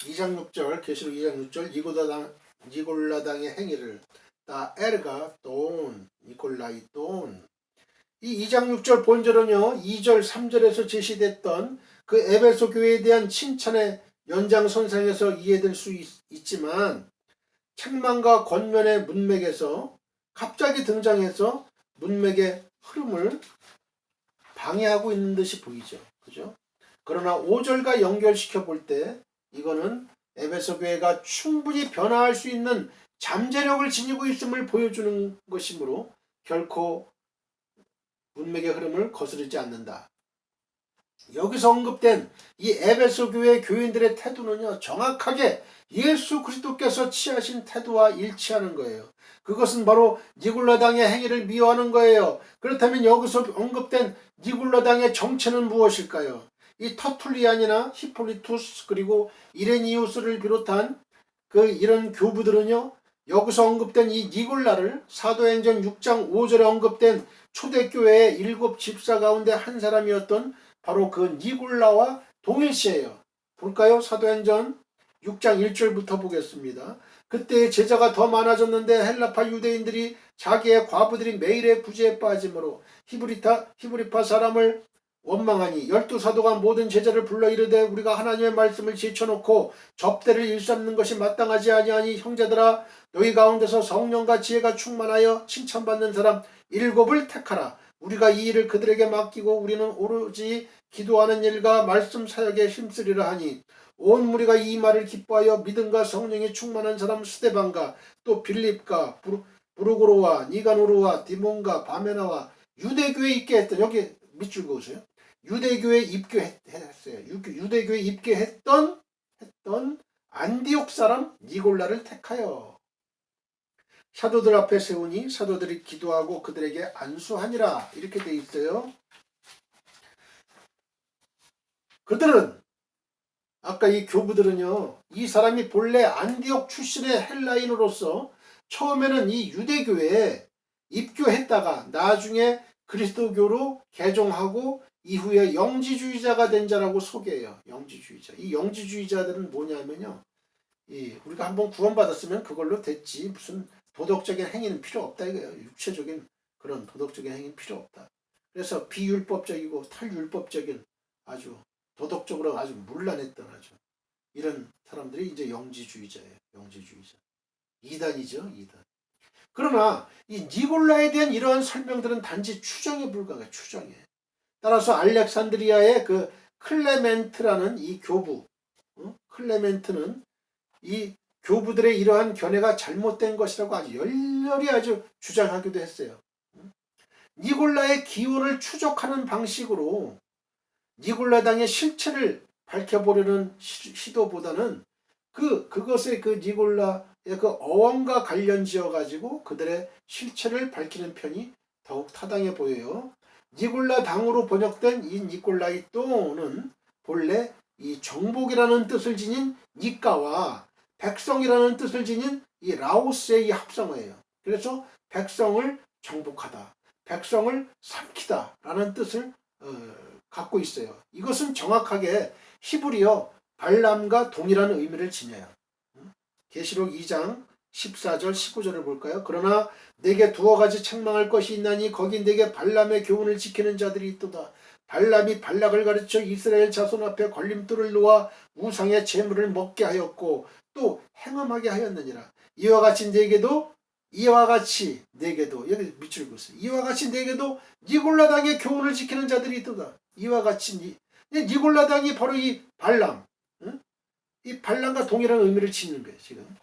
2장 6절 계시록 2장 6절 니골라당의 행위를 다 에르가 돈 니콜라이 돈이 2장 6절 본절은요 2절 3절에서 제시됐던 그 에베소 교회에 대한 칭찬의 연장선상에서 이해될 수 있지만 책망과 권면의 문맥에서 갑자기 등장해서 문맥의 흐름을 방해하고 있는 듯이 보이죠. 그죠? 그러나 5절과 연결시켜 볼 때 이거는 에베소 교회가 충분히 변화할 수 있는 잠재력을 지니고 있음을 보여주는 것이므로 결코 문맥의 흐름을 거스르지 않는다. 여기서 언급된 이 에베소 교회 교인들의 태도는요 정확하게 예수 그리스도께서 취하신 태도와 일치하는 거예요. 그것은 바로 니골라당의 행위를 미워하는 거예요. 그렇다면 여기서 언급된 니골라당의 정체는 무엇일까요? 이 터툴리안이나 히폴리투스 그리고 이레니우스를 비롯한 이런 교부들은요 여기서 언급된 이 니골라를 사도행전 6장 5절에 언급된 초대교회의 7 집사 가운데 한 사람이었던 바로 그 니골라와 동일시해요. 볼까요? 사도행전 6장 1절부터 보겠습니다. 그때 제자가 더 많아졌는데 헬라파 유대인들이 자기의 과부들이 매일의 구제에 빠짐으로 히브리파 사람을 원망하니 12사도가 모든 제자를 불러 이르되 우리가 하나님의 말씀을 제쳐놓고 접대를 일삼는 것이 마땅하지 아니하니 형제들아 너희 가운데서 성령과 지혜가 충만하여 칭찬받는 사람 7을 택하라. 우리가 이 일을 그들에게 맡기고 우리는 오로지 기도하는 일과 말씀 사역에 힘쓰리라 하니 온 무리가 이 말을 기뻐하여 믿음과 성령이 충만한 사람 스데반과 또 빌립과 브루고로와 니가노르와 디몬과 바메나와 유대교에 있게 했던 여기 밑줄 그으세요. 유대교에 입교했어요. 유대교에 입교했던 안디옥 사람 니골라를 택하여 사도들 앞에 세우니 사도들이 기도하고 그들에게 안수하니라 이렇게 돼 있어요. 그들은 아까 이 교부들은요 이 사람이 본래 안디옥 출신의 헬라인으로서 처음에는 이 유대교에 입교했다가 나중에 그리스도교로 개종하고 이후에 영지주의자가 된 자라고 소개해요. 영지주의자. 이 영지주의자들은 뭐냐면요 우리가 한번 구원받았으면 그걸로 됐지 무슨 도덕적인 행위는 필요 없다 이거예요. 육체적인 그런 도덕적인 행위는 필요 없다. 그래서 비율법적이고 탈율법적인 아주 도덕적으로 아주 문란했던 아주 이런 사람들이 이제 영지주의자예요. 영지주의자. 이단이죠. 이단. 그러나 이 니골라에 대한 이러한 설명들은 단지 추정에 불과해요. 추정에. 따라서 알렉산드리아의 그 클레멘트라는 이 교부 클레멘트는 이 교부들의 이러한 견해가 잘못된 것이라고 아주 열렬히 아주 주장하기도 했어요. 니골라의 기원을 추적하는 방식으로 니골라당의 실체를 밝혀보려는 시도보다는 그것의 그 니골라의 그 어원과 관련 지어가지고 그들의 실체를 밝히는 편이 더욱 타당해 보여요. 니골라 당으로 번역된 이 니콜라이 또는 본래 이 정복이라는 뜻을 지닌 니까와 백성이라는 뜻을 지닌 이 라오스의 이 합성어예요. 그래서 백성을 정복하다, 백성을 삼키다 라는 뜻을 갖고 있어요. 이것은 정확하게 히브리어 발람과 동일한 의미를 지녀요. 계시록 2장 14절 19절을 볼까요? 그러나 내게 두어 가지 책망할 것이 있나니 거기 내게 발람의 교훈을 지키는 자들이 있도다. 발람이 발락을 가르쳐 이스라엘 자손 앞에 걸림돌을 놓아 우상의 제물을 먹게 하였고 또 행음하게 하였느니라. 이와 같이 내게도 여기 밑줄 그으세요. 이와 같이 내게도 니골라당의 교훈을 지키는 자들이 있도다. 이와 같이 니골라당이 바로 이 발람, 이 발람과 동일한 의미를 지니는 거예요. 지금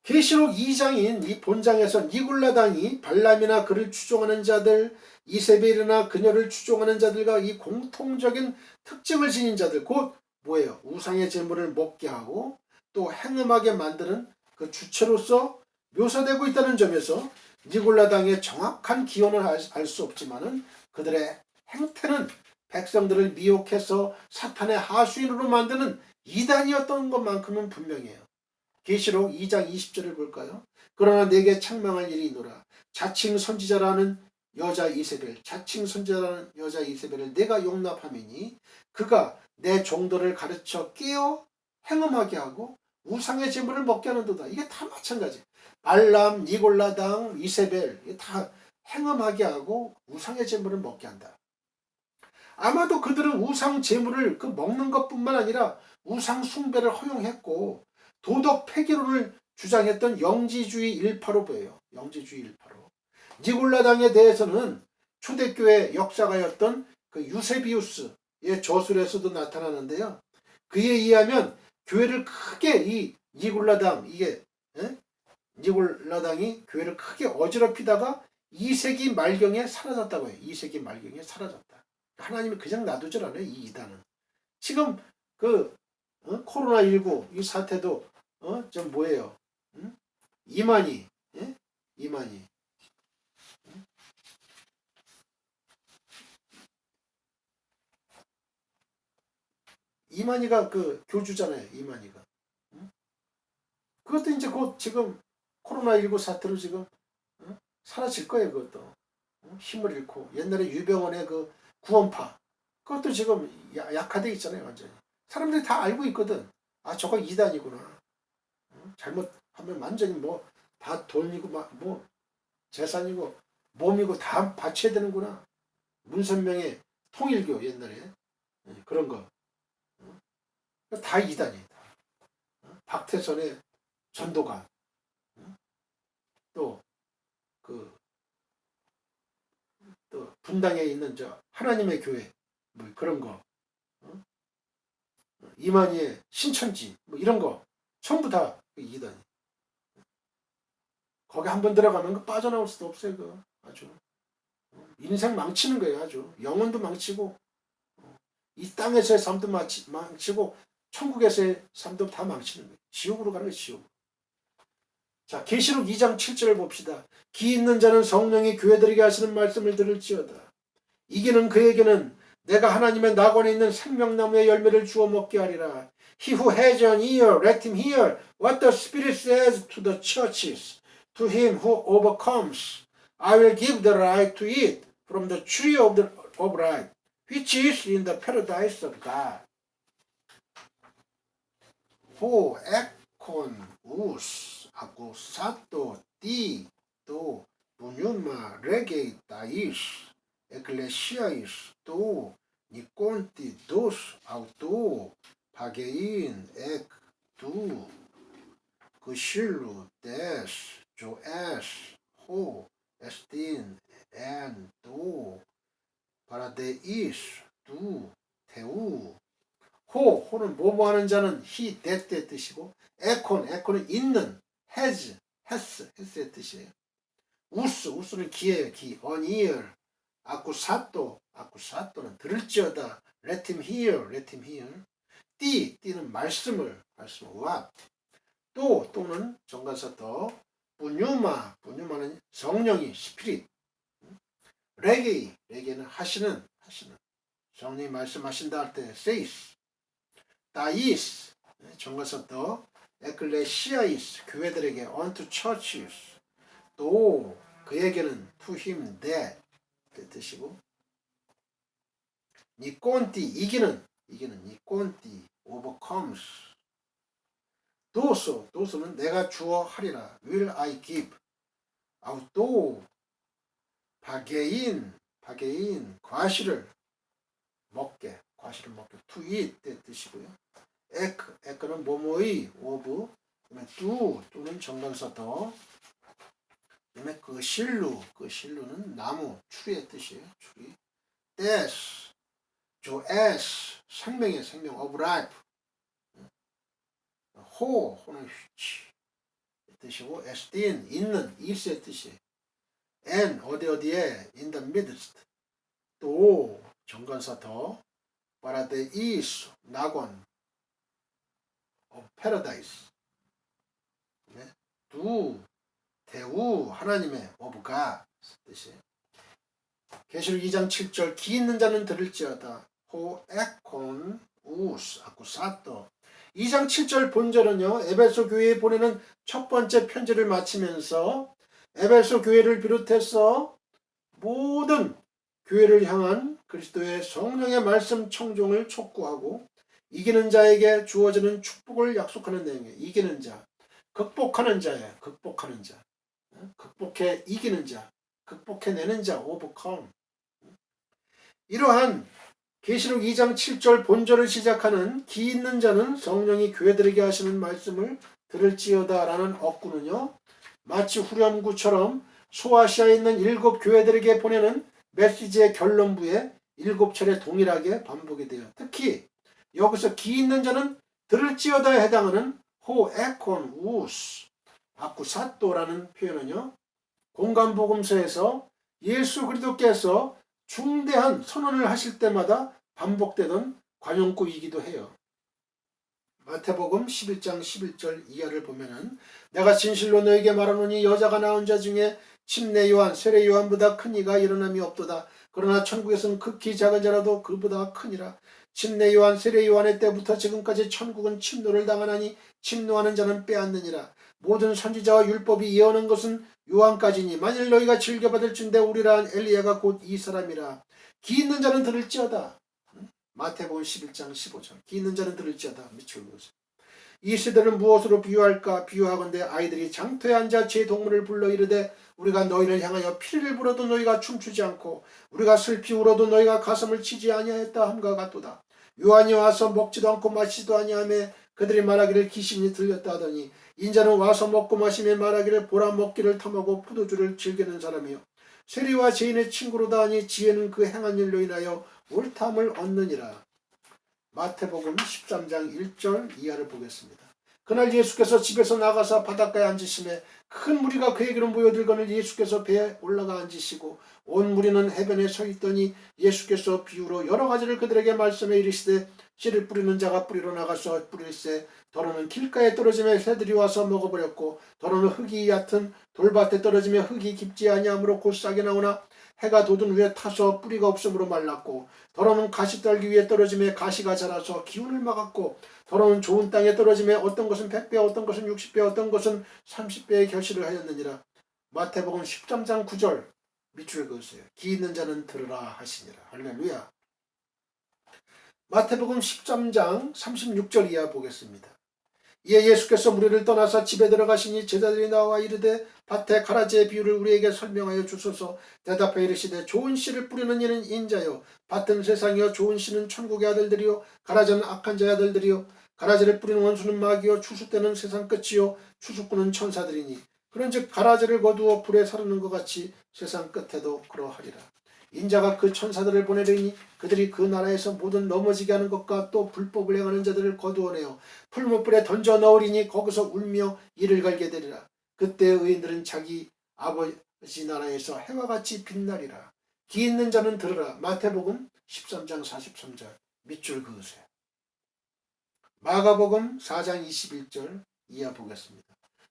계시록 2장인 이 본장에서 니골라당이 발람이나 그를 추종하는 자들, 이세벨이나 그녀를 추종하는 자들과 이 공통적인 특징을 지닌 자들, 곧 뭐예요? 우상의 제물을 먹게 하고 또 행음하게 만드는 그 주체로서 묘사되고 있다는 점에서 니골라당의 정확한 기원을 알 수 없지만은 그들의 행태는 백성들을 미혹해서 사탄의 하수인으로 만드는 이단이었던 것만큼은 분명해요. 계시록 2장 20절을 볼까요? 그러나 내게 책망할 일이 있노라. 자칭 선지자라는 여자 이세벨을 내가 용납함이니 그가 내 종들을 가르쳐 깨어 행음하게 하고 우상의 제물을 먹게 하는도다. 이게 다 마찬가지. 발람, 니골라당, 이세벨 이게 다 행음하게 하고 우상의 제물을 먹게 한다. 아마도 그들은 우상 제물을 그 먹는 것뿐만 아니라 우상 숭배를 허용했고 도덕 폐기론을 주장했던 영지주의 일파로 보여요. 영지주의 일파로. 니골라당에 대해서는 초대교회 역사가였던 그 유세비우스의 저술에서도 나타나는데요. 그에 의하면 교회를 크게 이 니골라당 니골라당이 교회를 크게 어지럽히다가 2세기 말경에 사라졌다고 해요. 2세기 말경에 사라졌다. 하나님이 그냥 놔두질 않아요. 이 이단은. 지금 그 코로나19 이 사태도 좀 뭐예요? 이만희 이만희 이만희가 그 교주잖아요. 이만희가. 그것도 이제 곧 지금 코로나19 사태로 지금 사라질 거예요. 그것도. 힘을 잃고 옛날에 유병원의 그 구원파 그것도 지금 약화돼 있잖아요. 완전히. 사람들이 다 알고 있거든. 아 저거 이단이구나. 잘못하면 완전히 뭐 다 돈이고 뭐 재산이고 몸이고 다 바쳐야 되는구나. 문선명의 통일교 옛날에 그런 거. 다 이단이다. 박태선의 전도가 또 분당에 있는 저 하나님의 교회 뭐 그런 거 이만희의 신천지 뭐 이런 거 전부 다 이단이. 거기 한번 들어가면 그 빠져나올 수도 없어요. 그 아주 인생 망치는 거예요. 아주 영혼도 망치고 이 땅에서의 삶도 망치고 천국에서의 삶도 다 망치는 거예요. 지옥으로 가는 거예요. 지옥. 자, 계시록 2장 7절을 봅시다. 기 있는 자는 성령이 교회들에게 하시는 말씀을 들을지어다. 이기는 그에게는 내가 하나님의 낙원에 있는 생명나무의 열매를 주어 먹게 하리라. He who has an ear, let him hear what the Spirit says to the churches. To him who overcomes, I will give the right to eat from the tree of life, which is in the paradise of God. Ho ekon us akusato ti to bunyuma regei tais ecclesiais to nikonti dos auto pagein ek tu kushilo des joes ho estin en tu paradeis tu teu 호는 뭐뭐하는 자는 he, that의 뜻이고 에콘은 있는 has의 뜻이에요. 우스는 기예요. 기, on ear 아쿠사또는 들을지어다 let him hear 띠는 말씀을 what 또는 정관사 더 부뉴마는 성령이 스피릿 레게는 하시는 성령이 말씀하신다 할 때 says 다이스 정관사 더 에클레시아이스 교회들에게 unto churches 또 그에게는 to him that 그 뜻이고 니꼰띠 이기는 니꼰띠 overcomes 도서는 내가 주어 하리라 will I give 또 바게인 과실을 먹게 to eat 그 뜻이고요. 에크는 뭐뭐의 of 또는 정관사 더 그다음에 그 실루는 나무 추리의 뜻이에요. 추리 des 조에스 생명의 생명 of life 호는 휘치 뜻이고 에스틴 있는 일세의 뜻이에요. and 어디에 in the midst 또 정관사 더 paradise 낙원 of paradise 네. 대우 하나님의 of God 뜻이에요. 계시록 2장 7절 기 있는 자는 들을지어다 호 에콘 우스 아쿠사토 2장 7절 본절은요 에베소 교회에 보내는 첫 번째 편지를 마치면서 에베소 교회를 비롯해서 모든 교회를 향한 그리스도의 성령의 말씀 청종을 촉구하고 이기는 자에게 주어지는 축복을 약속하는 내용이에요. 이기는 자, 극복하는 자예요. 극복하는 자, 극복해 이기는 자, 극복해내는 자, overcome. 이러한 계시록 2장 7절 본절을 시작하는 기 있는 자는 성령이 교회들에게 하시는 말씀을 들을지어다 라는 어구는요, 마치 후렴구처럼 소아시아에 있는 7 교회들에게 보내는 메시지의 결론부에 7차례 동일하게 반복이 돼요. 특히 여기서 기 있는 자는 들을지어다에 해당하는 호 에콘 우스 아쿠사토라는 표현은요, 공간복음서에서 예수 그리스도께서 중대한 선언을 하실 때마다 반복되던 관용구이기도 해요. 마태복음 11장 11절 이하를 보면은 내가 진실로 너에게 말하노니 여자가 낳은 자 중에 침례 요한, 세례 요한보다 큰 이가 일어남이 없도다. 그러나 천국에서는 극히 작은 자라도 그보다 크니라. 침례 요한, 세례 요한의 때부터 지금까지 천국은 침노를 당하나니 침노하는 자는 빼앗느니라. 모든 선지자와 율법이 예언한 것은 요한까지니 만일 너희가 즐겨받을 준데 우리라 한 엘리야가 곧 이 사람이라. 기 있는 자는 들을지어다. 마태복음 11장 15절. 기 있는 자는 들을지어다. 미칠 것이. 이 시대를 무엇으로 비유할까? 비유하건대 아이들이 장터에 앉아 제 동물을 불러 이르되 우리가 너희를 향하여 피를 불어도 너희가 춤추지 않고 우리가 슬피 울어도 너희가 가슴을 치지 아니하였다 함과 같도다. 요한이 와서 먹지도 않고 마시지도 아니하며 그들이 말하기를 귀신이 들렸다 하더니 인자는 와서 먹고 마시며 말하기를 보라 먹기를 탐하고 포도주를 즐기는 사람이요 세리와 죄인의 친구로다 하니 지혜는 그 행한 일로 인하여 옳다함을 얻느니라. 마태복음 13장 1절 이하를 보겠습니다. 그날 예수께서 집에서 나가서 바닷가에 앉으시매 큰 무리가 그에게로 모여들거늘 예수께서 배에 올라가 앉으시고 온 무리는 해변에 서 있더니 예수께서 비유로 여러 가지를 그들에게 말씀해 이르시되 씨를 뿌리는 자가 뿌리러 나가서 뿌릴새 더러는 길가에 떨어지며 새들이 와서 먹어버렸고 더러는 흙이 얕은 돌밭에 떨어지며 흙이 깊지 아니하므로 곧 싹이 나오나 해가 돋은 후에 타서 뿌리가 없으므로 말랐고 더러는 가시떨기 위에 떨어지며 가시가 자라서 기운을 막았고 더러는 좋은 땅에 떨어지며 어떤 것은 100배 어떤 것은 60배 어떤 것은 30배의 결실을 하였느니라. 마태복음 13장 9절 밑줄 그으세요. 기 있는 자는 들으라 하시니라. 할렐루야. 마태복음 13장 36절 이하 보겠습니다. 이에 예수께서 무리를 떠나서 집에 들어가시니 제자들이 나와 이르되 밭에 가라지의 비유를 우리에게 설명하여 주소서. 대답하여 이르시되 좋은 씨를 뿌리는 이는 인자요 밭은 세상이요 좋은 씨는 천국의 아들들이요 가라지는 악한 자의 아들들이요 가라지를 뿌리는 원수는 마귀요 추수 때는 세상 끝이요 추수꾼은 천사들이니 그런즉 가라지를 거두어 불에 사르는 것 같이 세상 끝에도 그러하리라. 인자가 그 천사들을 보내려니 그들이 그 나라에서 모든 넘어지게 하는 것과 또 불법을 행하는 자들을 거두어내어 풀무불에 던져 넣으리니 거기서 울며 이를 갈게 되리라. 그때 의인들은 자기 아버지 나라에서 해와 같이 빛나리라. 기 있는 자는 들으라. 마태복음 13장 43절 밑줄 그으세요. 마가복음 4장 21절 이하 보겠습니다.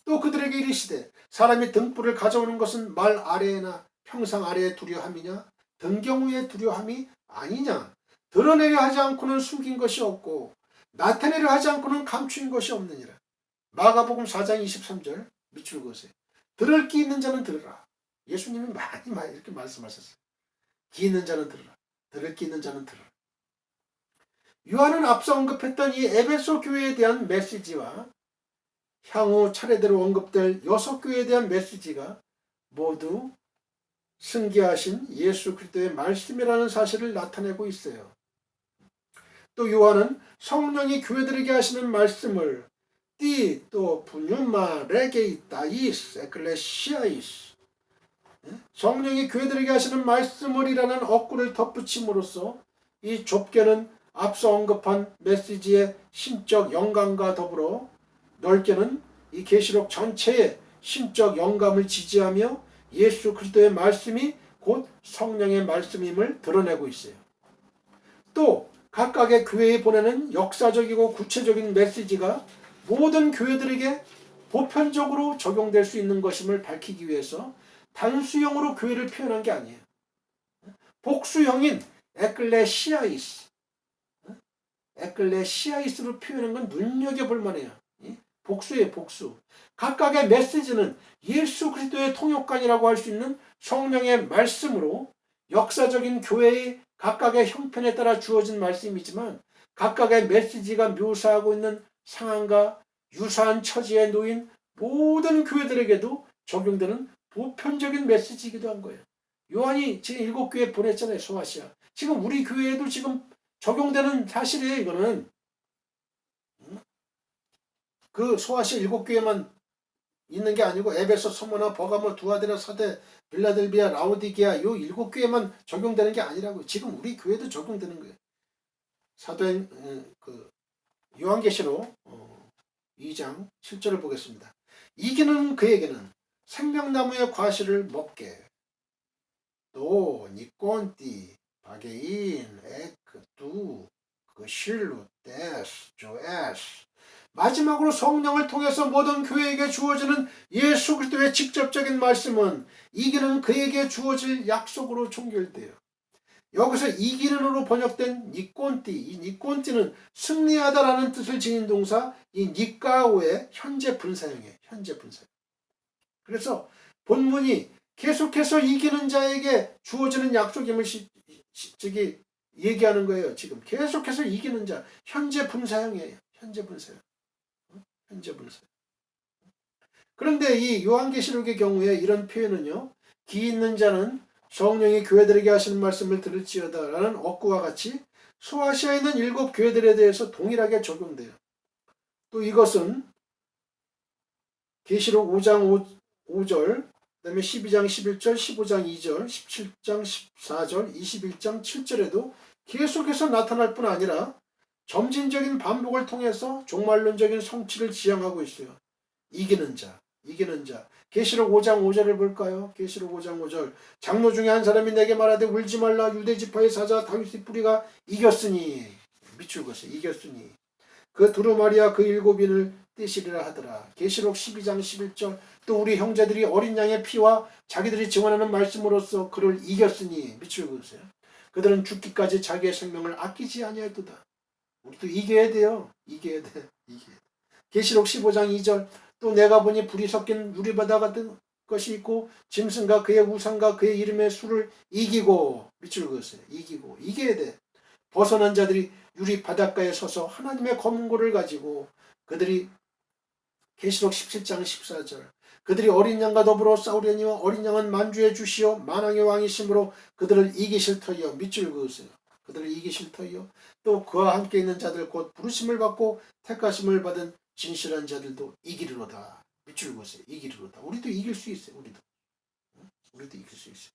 또 그들에게 이르시되 사람이 등불을 가져오는 것은 말 아래에나 평상 아래에 두려함이냐 등경우에 두려함이 아니냐. 드러내려 하지 않고는 숨긴 것이 없고 나타내려 하지 않고는 감추인 것이 없느니라. 마가복음 4장 23절 밑줄 그으세요. 들을 귀 있는 자는 들으라. 예수님이 많이 이렇게 말씀하셨어요. 귀 있는 자는 들으라. 들을 귀 있는 자는 들으라. 요한은 앞서 언급했던 이 에베소 교회에 대한 메시지와 향후 차례대로 언급될 6교회에 대한 메시지가 모두 승계하신 예수 그리스도의 말씀이라는 사실을 나타내고 있어요. 또 요한은 성령이 교회들에게 하시는 말씀을 또 분유마 레게이타이스 에클레시아이스 성령이 교회들에게 하시는 말씀을이라는 어구를 덧붙임으로써 이 좁게는 앞서 언급한 메시지의 신적 영감과 더불어 넓게는 이 계시록 전체의 신적 영감을 지지하며 예수 그리스도의 말씀이 곧 성령의 말씀임을 드러내고 있어요. 또 각각의 교회에 보내는 역사적이고 구체적인 메시지가 모든 교회들에게 보편적으로 적용될 수 있는 것임을 밝히기 위해서 단수형으로 교회를 표현한 게 아니에요. 복수형인 에클레시아이스로 표현한 건 눈여겨볼 만해요. 복수예요, 복수. 각각의 메시지는 예수 그리스도의 통역관이라고 할 수 있는 성령의 말씀으로 역사적인 교회의 각각의 형편에 따라 주어진 말씀이지만 각각의 메시지가 묘사하고 있는 상황과 유사한 처지에 놓인 모든 교회들에게도 적용되는 보편적인 메시지이기도 한 거예요. 요한이 지금 7교회 보냈잖아요. 소아시아. 지금 우리 교회에도 지금 적용되는 사실이에요. 이거는. 그 소아시아 7교회만 있는 게 아니고 에베소, 소모나, 버가모, 두아데라, 사데, 빌라델비아, 라오디게아 요 7교회만 적용되는 게 아니라고요. 지금 우리 교회도 적용되는 거예요. 사도행 요한계시록 2장 7절을 보겠습니다. 이기는 그에게는 생명나무의 과실을 먹게 또 니꼰띠, 바게인, 에크, 두, 실루, 데스, 조에스 마지막으로 성령을 통해서 모든 교회에게 주어지는 예수 그리스도의 직접적인 말씀은 이기는 그에게 주어질 약속으로 종결돼요. 여기서 이기는으로 번역된 니꼰띠, 이 니꼰띠는 승리하다라는 뜻을 지닌 동사 이 니까오의 현재 분사형이에요. 현재 분사형. 그래서 본문이 계속해서 이기는 자에게 주어지는 약속임을 얘기하는 거예요. 지금 계속해서 이기는 자 현재 분사형이에요. 현재 분사형. 현재 분사형. 그런데 이 요한계시록의 경우에 이런 표현은요. 기 있는 자는 성령이 교회들에게 하시는 말씀을 들을지어다 라는 억구와 같이 소아시아에 있는 7교회들에 대해서 동일하게 적용돼요. 또 이것은 계시록 5장 5절, 그 다음에 12장 11절, 15장 2절, 17장 14절, 21장 7절에도 계속해서 나타날 뿐 아니라 점진적인 반복을 통해서 종말론적인 성취를 지향하고 있어요. 이기는 자, 이기는 자. 계시록 5장 5절을 볼까요? 계시록 5장 5절. 장로 중에 한 사람이 내게 말하되 울지 말라. 유대 지파의 사자 다윗의 뿌리가 이겼으니. 밑줄 그었어요. 이겼으니. 그 두루마리와 그 7인을 떼시리라 하더라. 계시록 12장 11절. 또 우리 형제들이 어린 양의 피와 자기들이 증언하는 말씀으로써 그를 이겼으니. 밑줄 그으세요. 그들은 죽기까지 자기의 생명을 아끼지 아니하였도다. 우리도 이겨야 돼요. 이겨야 돼. 이겨야 돼. 계시록 15장 2절. 또 내가 보니 불이 섞인 유리바다 같은 것이 있고 짐승과 그의 우상과 그의 이름의 수를 이기고 밑줄 그었어요. 이기고 이겨야 돼. 벗어난 자들이 유리 바닷가에 서서 하나님의 검은고를 가지고 그들이 계시록 17장 14절 그들이 어린 양과 더불어 싸우려니와 어린 양은 만주의 주시오 만왕의 왕이심으로 그들을 이기실 터이요. 밑줄 그으세요. 그들을 이기실 터이요. 또 그와 함께 있는 자들 곧 부르심을 받고 택하심을 받은 진실한 자들도 이기리로다. 밑줄 그으세요. 이기리로다. 우리도 이길 수 있어요. 우리도 이길 수 있어요.